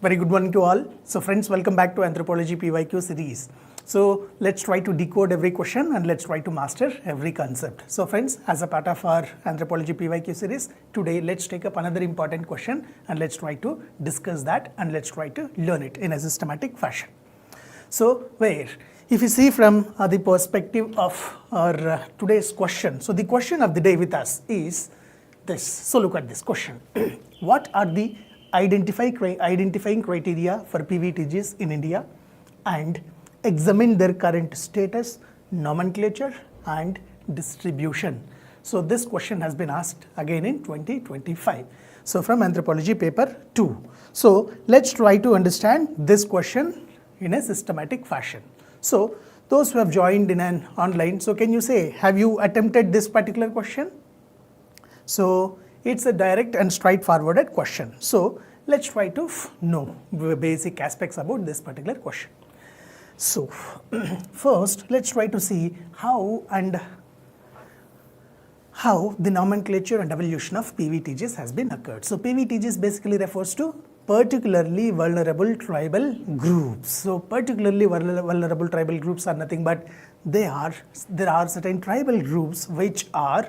Very good morning to all. So friends, welcome back to Anthropology PYQ series. So let's try to decode every question and let's try to master every concept. So friends, as a part of our Anthropology PYQ series, today let's take up another important question and let's try to discuss that and let's try to learn it in a systematic fashion. So if you see from the perspective of our today's question, so the question of the day with us is this. So look at this question. What are the identifying criteria for PVTGs in India and examine their current status, nomenclature and distribution? So this question has been asked again in 2025. So from Anthropology paper 2. So let's try to understand this question in a systematic fashion. So those who have joined in an online, so can you say, have you attempted this particular question? So it's a direct and straightforward question. So let's try to know the basic aspects about this particular question. So first, let's try to see how the nomenclature and evolution of PVTGs has been occurred. So PVTGs basically refers to particularly vulnerable tribal groups. So particularly vulnerable tribal groups are nothing but there are certain tribal groups which are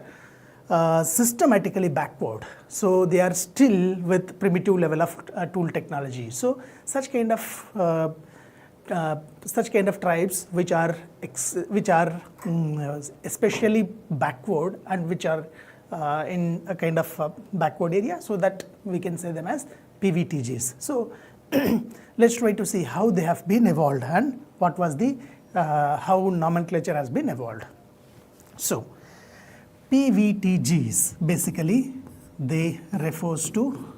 systematically backward. So they are still with primitive level of tool technology. So such kind of tribes which are especially backward and which are in a kind of backward area, so that we can say them as PVTGs. So let's try to see how they have been evolved and what was the how nomenclature has been evolved. So PVTGs basically they refers to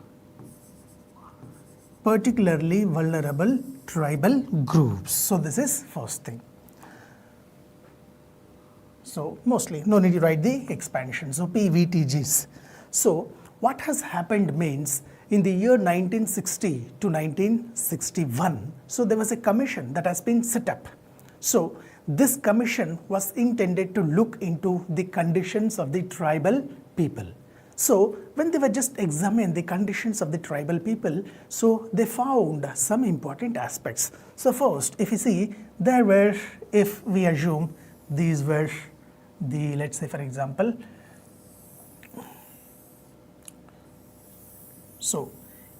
particularly vulnerable tribal groups. So this is first thing. So mostly no need to write the expansion. So PVTGs. So what has happened means in the year 1960 to 1961, so there was a commission that has been set up. So this commission was intended to look into the conditions of the tribal people. So when they were just examining the conditions of the tribal people, so they found some important aspects. So first, if you see, there were, if we assume these were the, let's say for example, so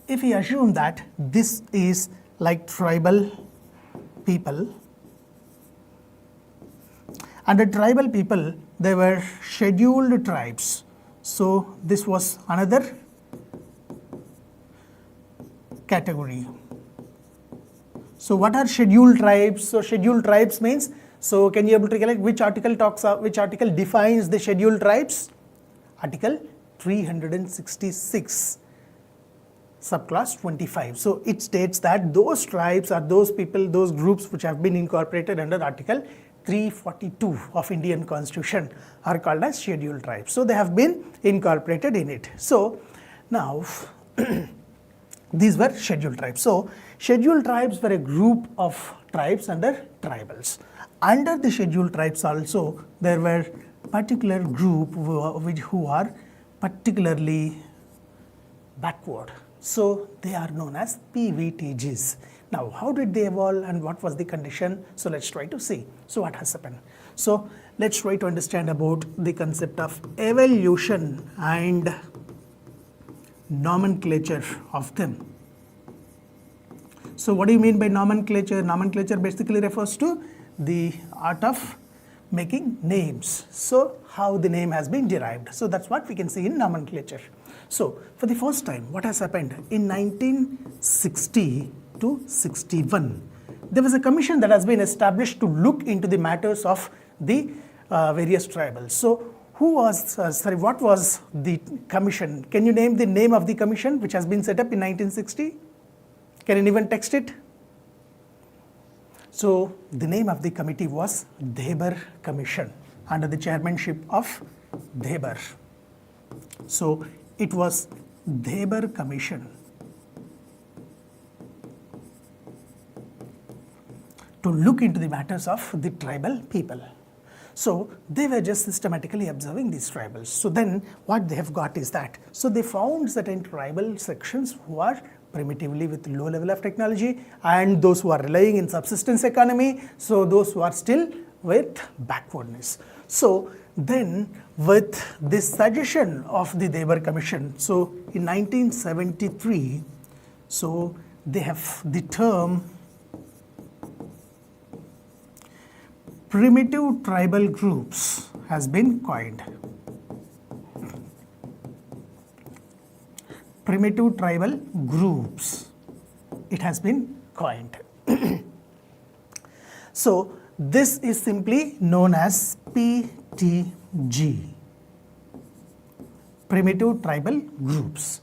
if we assume that this is like tribal people, under tribal people there were scheduled tribes. So this was another category. So what are scheduled tribes? So scheduled tribes means, so can you able to recollect which article defines the scheduled tribes? Article 366. Subclass 25. So it states that those tribes are those people, those groups which have been incorporated under Article 342 of Indian Constitution are called as scheduled tribes. So they have been incorporated in it. So now these were scheduled tribes. So scheduled tribes were a group of tribes under tribals. Under the scheduled tribes also there were particular group who are particularly backward. So they are known as PVTGs. Now how did they evolve and what was the condition? So let's try to see. So what has happened? So let's try to understand about the concept of evolution and nomenclature of them. So what do you mean by nomenclature? Nomenclature basically refers to the art of making names. So how the name has been derived. So that's what we can see in nomenclature. So for the first time, what has happened in 1960 to 61, there was a commission that has been established to look into the matters of the various tribals. So what was the commission? Can you name the name of the commission which has been set up in 1960? Can anyone text it? So the name of the committee was Debar Commission under the chairmanship of Debar. So it was Debar Commission to look into the matters of the tribal people. So they were just systematically observing these tribals. So then what they have got is that, so they found certain tribal sections who are primitively with low level of technology, and those who are relying in subsistence economy, so those who are still with backwardness. So then with this suggestion of the Weber Commission, so in 1973, so they have the term primitive tribal groups has been coined. Primitive tribal groups, it has been coined. So this is simply known as PTG, primitive tribal groups.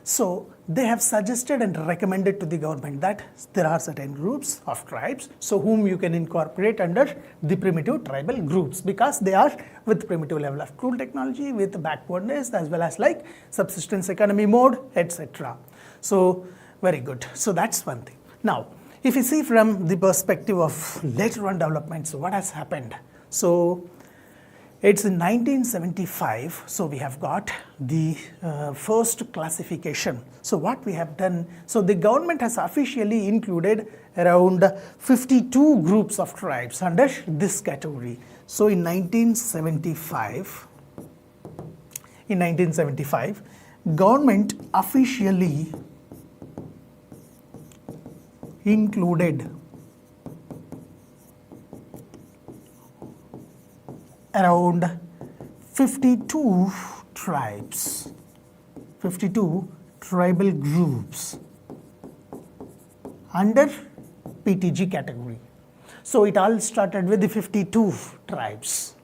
So they have suggested and recommended to the government that there are certain groups of tribes, so whom you can incorporate under the primitive tribal groups, because they are with primitive level of tool technology, with backwardness, as well as like subsistence economy mode, etc. So very good. So that's one thing. Now, if you see from the perspective of later on developments, what has happened? So it's in 1975, so we have got the first classification. So what we have done, so the government has officially included around 52 groups of tribes under this category. So in 1975, government officially included around 52 tribes, 52 tribal groups under PTG category. So it all started with the 52 tribes,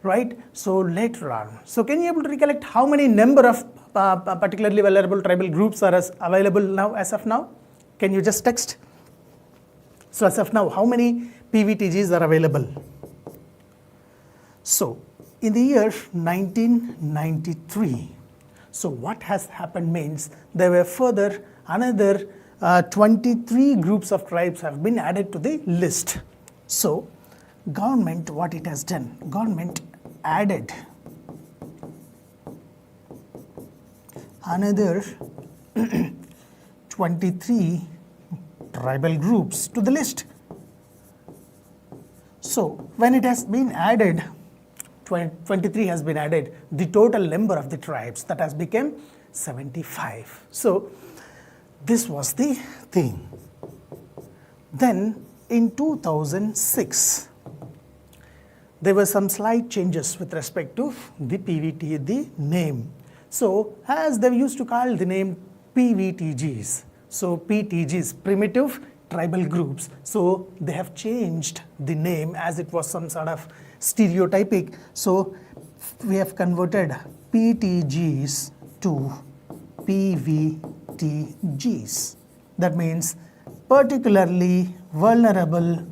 right? So later on, so can you able to recollect how many number of particularly vulnerable tribal groups are available now as of now? Can you just text? So as of now, how many PVTGs are available? So in the year 1993, so what has happened means there were further another 23 groups of tribes have been added to the list. So government, what it has done, government added another 23 tribal groups to the list. So when it has been added, 23 has been added, the total number of the tribes that has become 75. So this was the thing. Then in 2006, there were some slight changes with respect to the PVT, the name. So as they used to call the name PVTGs, so PTGs, primitive tribal groups, so they have changed the name as it was some sort of stereotypic. So we have converted PTGs to PVTGs. That means particularly vulnerable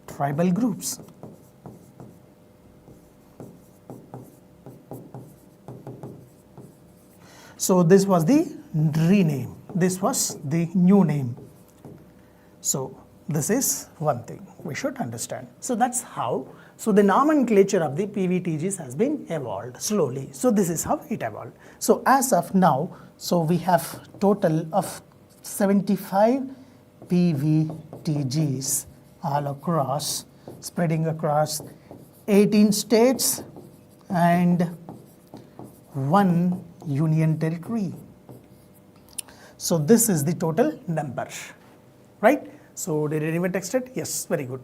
tribal groups. So this was the rename. This was the new name. So this is one thing we should understand. So that's how, so the nomenclature of the PVTGs has been evolved slowly. So this is how it evolved. So as of now, so we have total of 75 PVTGs all across, spreading across 18 states and 1 union territory. So this is the total number, right? So did anyone text it? Yes, very good.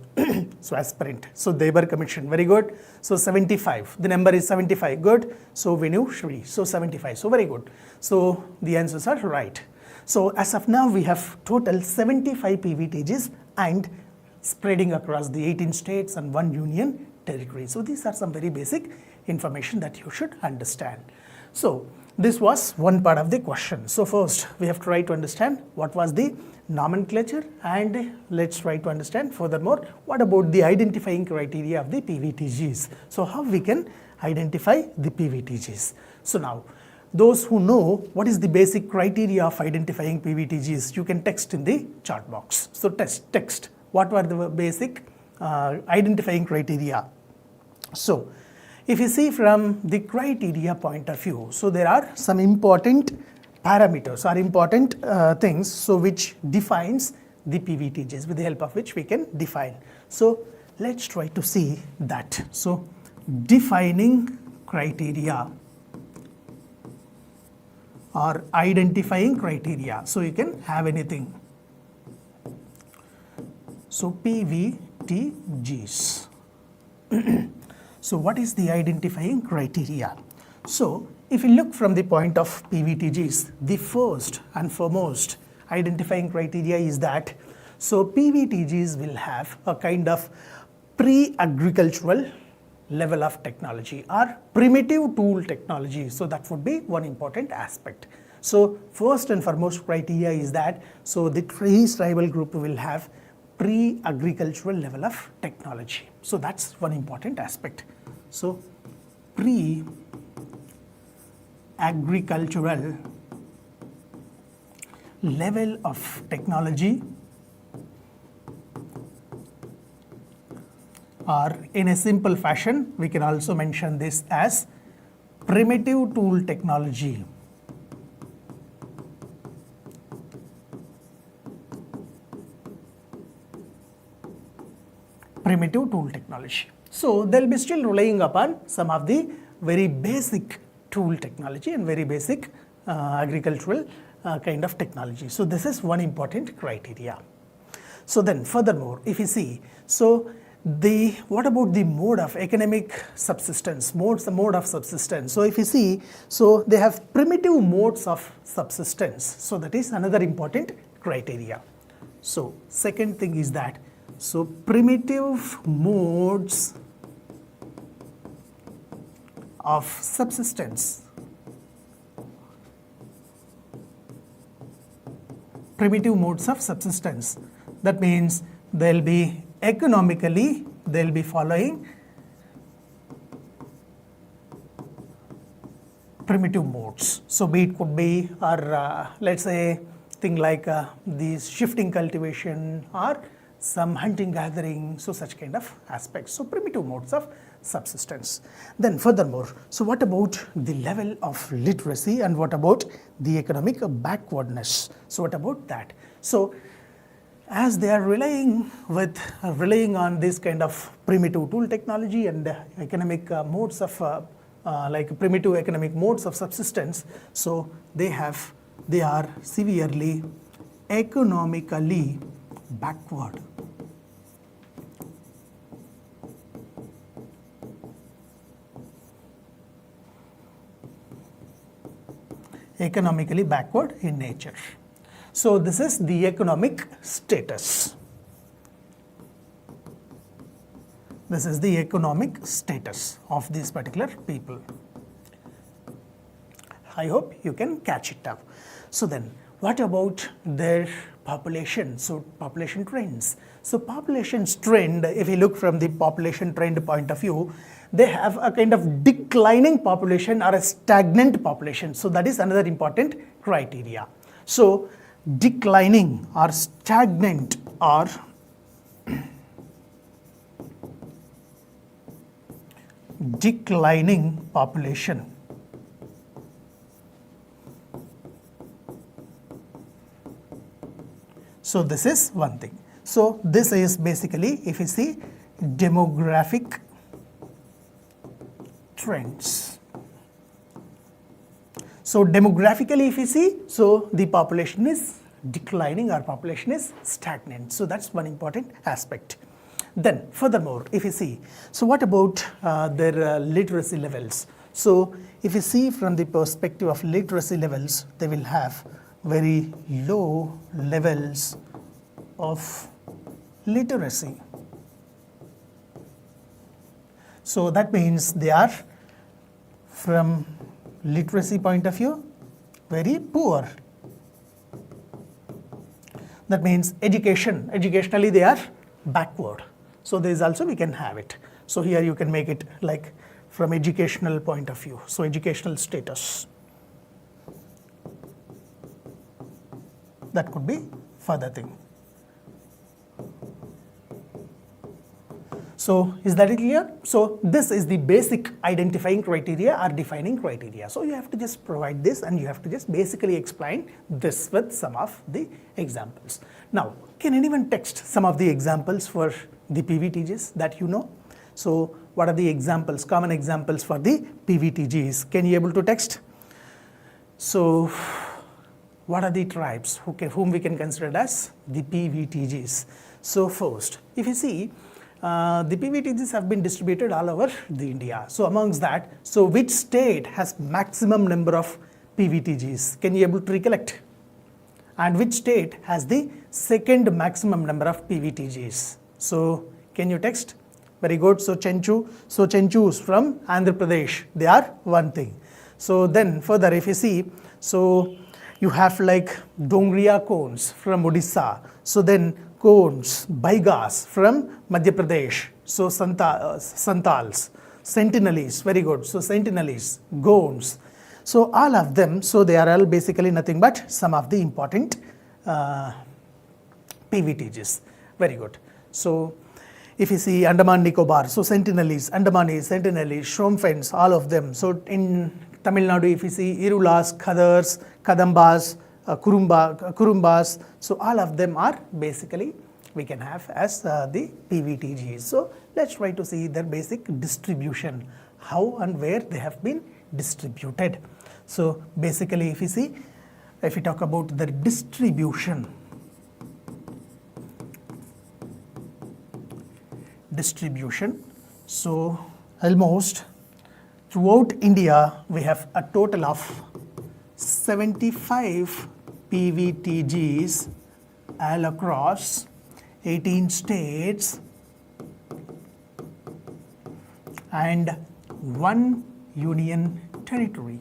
So aspirant. So Weber Commission, very good. So 75, the number is 75, good. So Venu Shri, so 75, so very good. So the answers are right. So as of now, we have total 75 PVTGs and spreading across the 18 states and 1 union territory. So these are some very basic information that you should understand. So this was one part of the question. So first, we have tried to understand what was the nomenclature, and let's try to understand furthermore what about the identifying criteria of the PVTGs. So how we can identify the PVTGs. So now, those who know what is the basic criteria of identifying PVTGs, you can text in the chat box. So text what were the basic identifying criteria. So if you see from the criteria point of view, so there are some important parameters are important things, so which defines the PVTGs, with the help of which we can define. So let's try to see that. So defining criteria or identifying criteria, so you can have anything. So PVTGs. So what is the identifying criteria? So if you look from the point of PVTGs, the first and foremost identifying criteria is that, so PVTGs will have a kind of pre-agricultural level of technology or primitive tool technology. So that would be one important aspect. So first and foremost criteria is that, so the tribal group will have pre-agricultural level of technology. So that's one important aspect. So pre-agricultural level of technology, or in a simple fashion we can also mention this as primitive tool technology. Primitive tool technology. So they'll be still relying upon some of the very basic tool technology and very basic agricultural kind of technology. So this is one important criteria. So then furthermore, if you see, so what about the mode of economic subsistence, the mode of subsistence. So if you see, so they have primitive modes of subsistence. So that is another important criteria. So second thing is that, so primitive modes of subsistence. Primitive modes of subsistence. That means they'll be economically, they'll be following primitive modes. So be it could be, or let's say thing like these shifting cultivation or some hunting gathering, so such kind of aspects. So primitive modes of subsistence. Then furthermore, so what about the level of literacy and what about the economic backwardness? So what about that? So as they are relying on this kind of primitive tool technology and economic modes of like primitive economic modes of subsistence, so they are severely economically backward. Economically backward in nature. So this is the economic status. This is the economic status of these particular people. I hope you can catch it up. So then, what about their population? So population trends. So population's trend, if you look from the population trend point of view, they have a kind of declining population or a stagnant population. So that is another important criteria. So declining or stagnant or declining population. So this is one thing. So this is basically, if you see, demographic trends. So demographically, if you see, so the population is declining or population is stagnant. So that's one important aspect. Then furthermore, if you see, so what about their literacy levels? So if you see from the perspective of literacy levels, they will have very low levels of literacy. So that means they are, from literacy point of view, very poor. That means educationally they are backward. So there is also, we can have it. So here you can make it like from educational point of view. So educational status. That could be further thing. So is that clear? So this is the basic identifying criteria or defining criteria. So you have to just provide this and you have to just basically explain this with some of the examples. Now, can anyone text some of the examples for the PVTGs that you know? So what are the examples, common examples for the PVTGs? Can you able to text? So what are the tribes whom we can consider as the PVTGs? So first, if you see, the PVTGs have been distributed all over the India. So amongst that, so which state has maximum number of PVTGs? Can you able to recollect? And which state has the second maximum number of PVTGs? So can you text? Very good. So Chenchus from Andhra Pradesh, they are one thing. So then further, if you see, so you have like Dongriya cones from Odisha. So then cones, Baigas from Madhya Pradesh. So Santals, Sentinelese, very good. So Sentinelese, Gonds. So all of them, so they are all basically nothing but some of the important PVTGs. Very good. So if you see Andaman Nicobar, so Sentinelese, Andamanese, Sentinelese, Shrompfens, all of them. So in Tamil Nadu, if you see Irulas, Khadars, Kadambas, Kurumbas, so all of them are basically we can have as the PVTGs. So let's try to see their basic distribution, how and where they have been distributed. So basically if you see, if we talk about the distribution, so almost throughout India we have a total of 75 PVTGs all across 18 states and 1 union territory.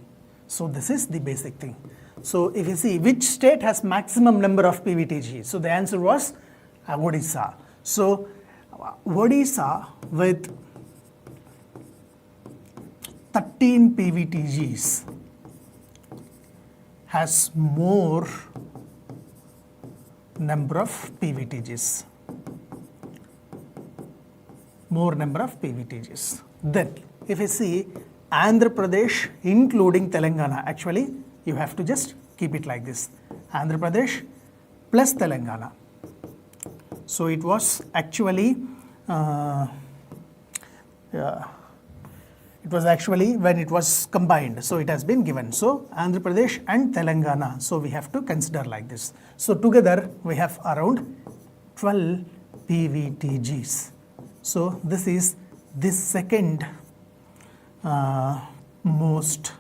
So this is the basic thing. So if you see which state has maximum number of PVTGs, so the answer was Odisha. So Odisha with 13 PVTGs has more number of PVTGs. Then if you see Andhra Pradesh including Telangana, actually you have to just keep it like this, Andhra Pradesh plus Telangana. So it was actually it was actually when it was combined, so it has been given. So Andhra Pradesh and Telangana, so we have to consider like this. So together we have around 12 PVTGs. So this is the second most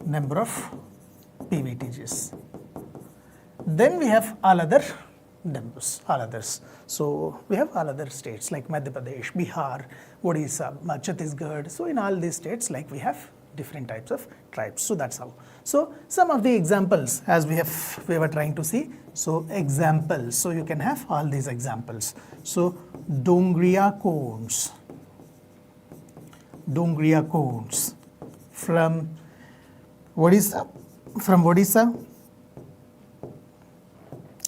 number of PVTGs. Then we have all other numbers, all others. So we have all other states like Madhya Pradesh, Bihar, Odisha, Chhattisgarh. So in all these states, like we have different types of tribes. So that's how. So some of the examples as we were trying to see. So examples. So you can have all these examples. So Dongriya cones from Odisha.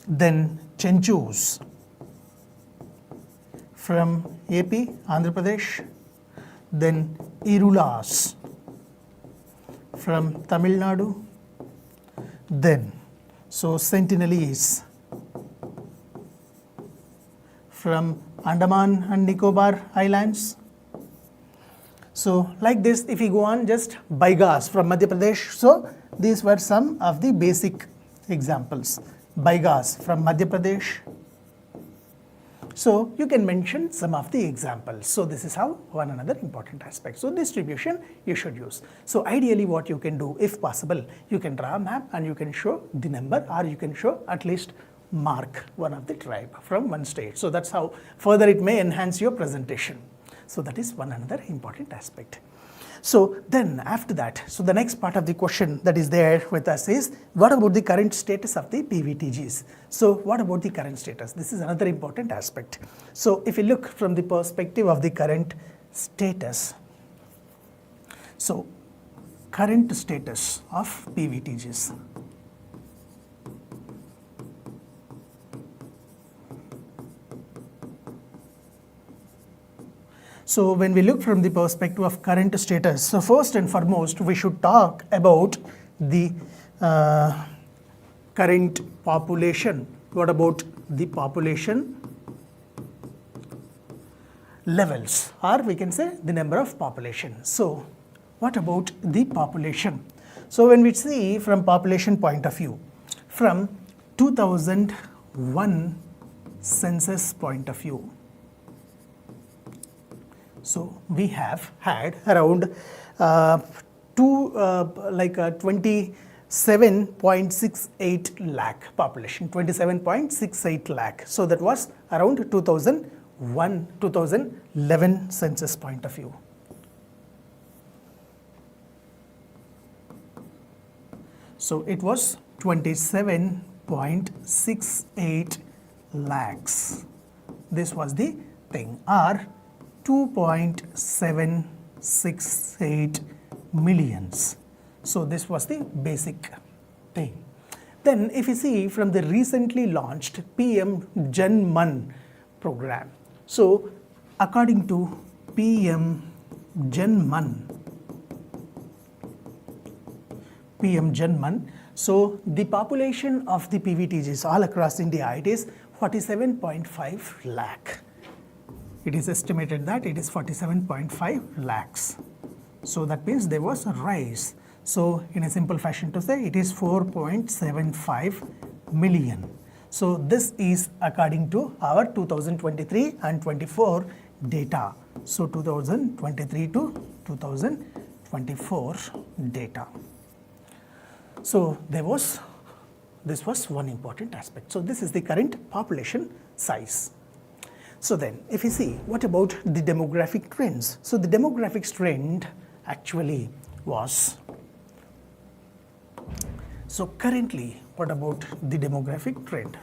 Then Chenchus from AP, Andhra Pradesh. Then Irulas from Tamil Nadu. Then so Sentinelese from Andaman and Nicobar Islands. So like this, if we go on, just Baigas from Madhya Pradesh. So these were some of the basic examples. Baigas from Madhya Pradesh. So you can mention some of the examples. So this is how one another important aspect. So distribution you should use. So ideally what you can do, if possible, you can draw a map and you can show the number, or you can show at least mark one of the tribe from one state. So that's how further it may enhance your presentation. So that is one another important aspect. So then after that, so the next part of the question that is there with us is, what about the current status of the PVTGs? So what about the current status? This is another important aspect. So if you look from the perspective of the current status, so current status of PVTGs. So when we look from the perspective of current status, so first and foremost, we should talk about the current population. What about the population levels, or we can say the number of population. So what about the population? So when we see from population point of view, from 2001 census point of view, so we have had around 27.68 lakh population, 27.68 lakh. So that was around 2011 census point of view. So it was 27.68 lakhs. This was the thing, or 2.768 millions. So this was the basic thing. Then if you see from the recently launched PM Jan Man program, so according to PM Jan Man, so the population of the PVTGs all across India, it is 47.5 lakh. It is estimated that it is 47.5 lakhs. So that means there was a rise. So in a simple fashion to say, it is 4.75 million. So this is according to our 2023 and 24 data. So 2023 to 2024 data. So this was one important aspect. So this is the current population size. So then if you see, what about the demographic trends? So the demographic trend actually was, so currently what about the demographic trend?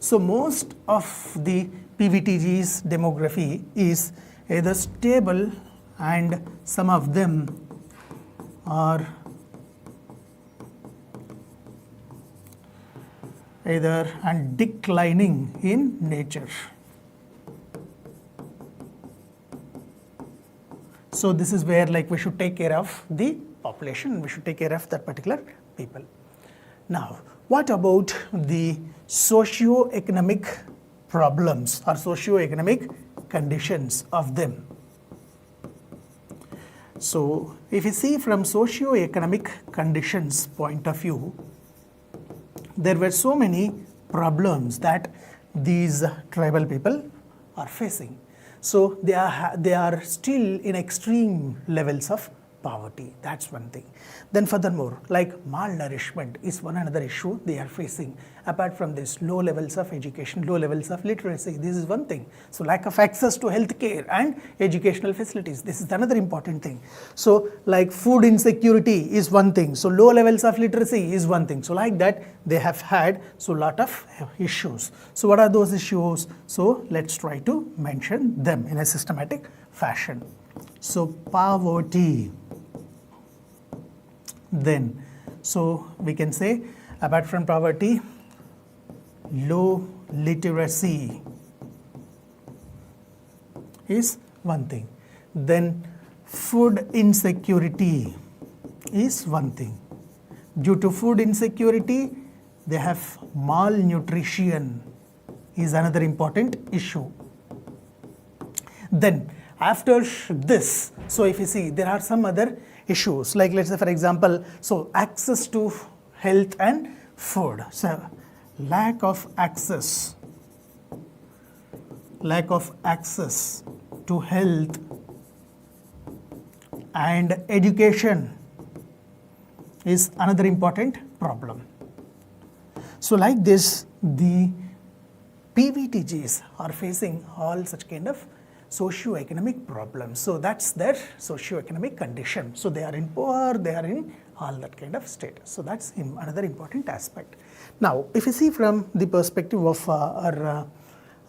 So most of the PVTG's demography is either stable and some of them are either and declining in nature. So this is where like we should take care of the population, we should take care of that particular people. Now, what about the socio-economic problems or socio-economic conditions of them? So if you see from socio-economic conditions point of view, there were so many problems that these tribal people are facing. So they are still in extreme levels of poverty. That's one thing. Then furthermore, like malnourishment is one another issue they are facing. Apart from this, low levels of education, low levels of literacy, this is one thing. So lack of access to healthcare and educational facilities, this is another important thing. So like food insecurity is one thing. So low levels of literacy is one thing. So like that they have had so lot of issues. So what are those issues? So let's try to mention them in a systematic fashion. So poverty. Then, so we can say apart from poverty, low literacy is one thing. Then food insecurity is one thing. Due to food insecurity, they have malnutrition is another important issue. Then after this, so if you see, there are some other issues, like let's say for example, so access to health and food. So lack of access to health and education is another important problem. So like this, the PVTGs are facing all such kind of socio-economic problems. So that's their socio-economic condition. So they are in poor, they are in all that kind of status. So that's another important aspect. Now, if you see from the perspective of our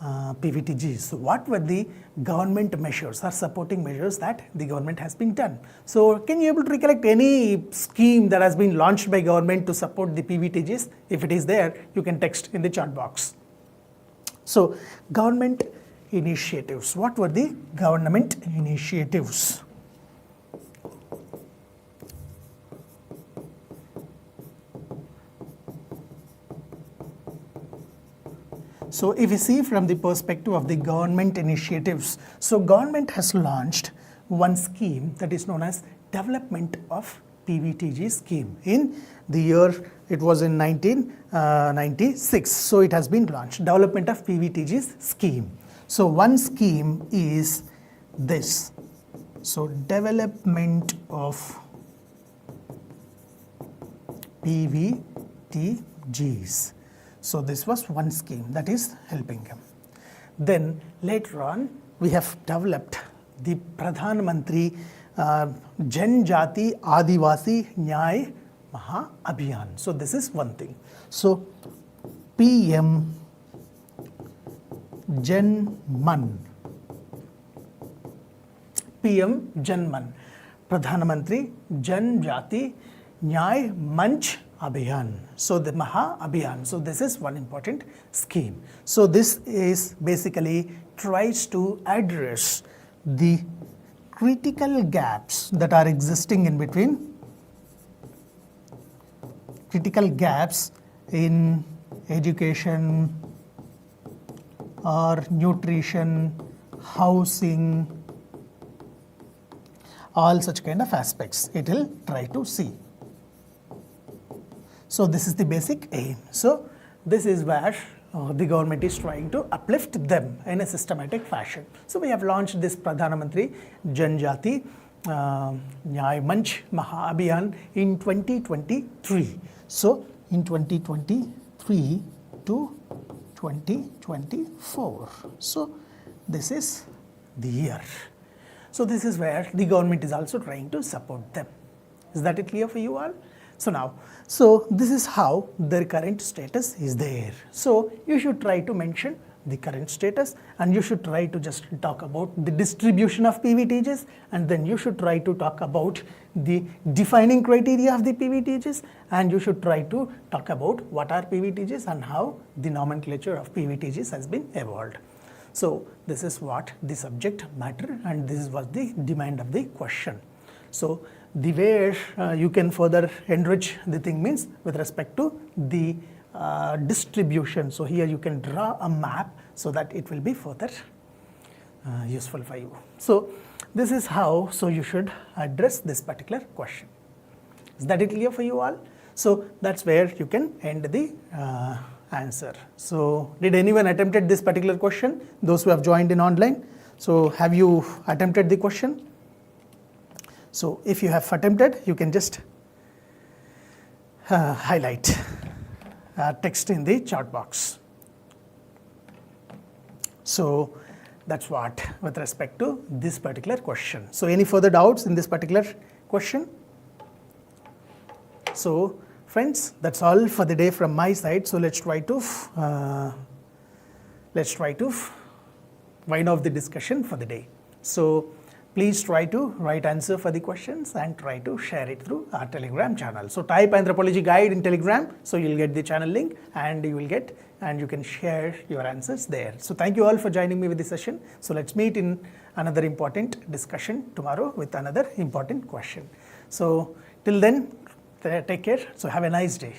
PVTGs, so what were the government measures or supporting measures that the government has been done? So can you able to recollect any scheme that has been launched by government to support the PVTGs? If it is there, you can text in the chat box. So government initiatives. What were the government initiatives? So if you see from the perspective of the government initiatives, so government has launched one scheme that is known as Development of PVTG scheme in the year, it was in 1996. So it has been launched, Development of PVTGs scheme. So one scheme is this. So development of PVTGs. So this was one scheme that is helping them. Then later on, we have developed the Pradhan Mantri Janjati Adivasi Nyay Maha Abhiyan. So this is one thing. So PM Janman. PM Janman. Pradhan Mantri Janjati Nyay Manch Abhiyan. So the Maha Abhiyan. So this is one important scheme. So this is basically tries to address the critical gaps that are existing in between, critical gaps in education or nutrition, housing, all such kind of aspects it will try to see. So this is the basic aim. So this is where the government is trying to uplift them in a systematic fashion. So we have launched this Pradhan Mantri Janjati Nyay Manch Maha Abhiyan in 2023. So in 2023 to 2024. So this is the year. So this is where the government is also trying to support them. Is that clear for you all? So now, so this is how their current status is there. So you should try to mention the current status, and you should try to just talk about the distribution of PVTGs, and then you should try to talk about the defining criteria of the PVTGs, and you should try to talk about what are PVTGs and how the nomenclature of PVTGs has been evolved. So this is what the subject matter, and this was the demand of the question. So the way you can further enrich the thing means with respect to the distribution. So here you can draw a map so that it will be further useful for you. So this is how, so you should address this particular question. Is that clear for you all? So that's where you can end the answer. So did anyone attempted this particular question? Those who have joined in online. So have you attempted the question? So if you have attempted, you can just highlight text in the chat box. So that's what with respect to this particular question. So any further doubts in this particular question? So friends, that's all for the day from my side. So let's try to wind off the discussion for the day. So please try to write answer for the questions and try to share it through our Telegram channel. So type Anthropology Guide in Telegram, so you'll get the channel link, and you will get, and you can share your answers there. So thank you all for joining me with this session. So let's meet in another important discussion tomorrow with another important question. So till then, take care. So have a nice day.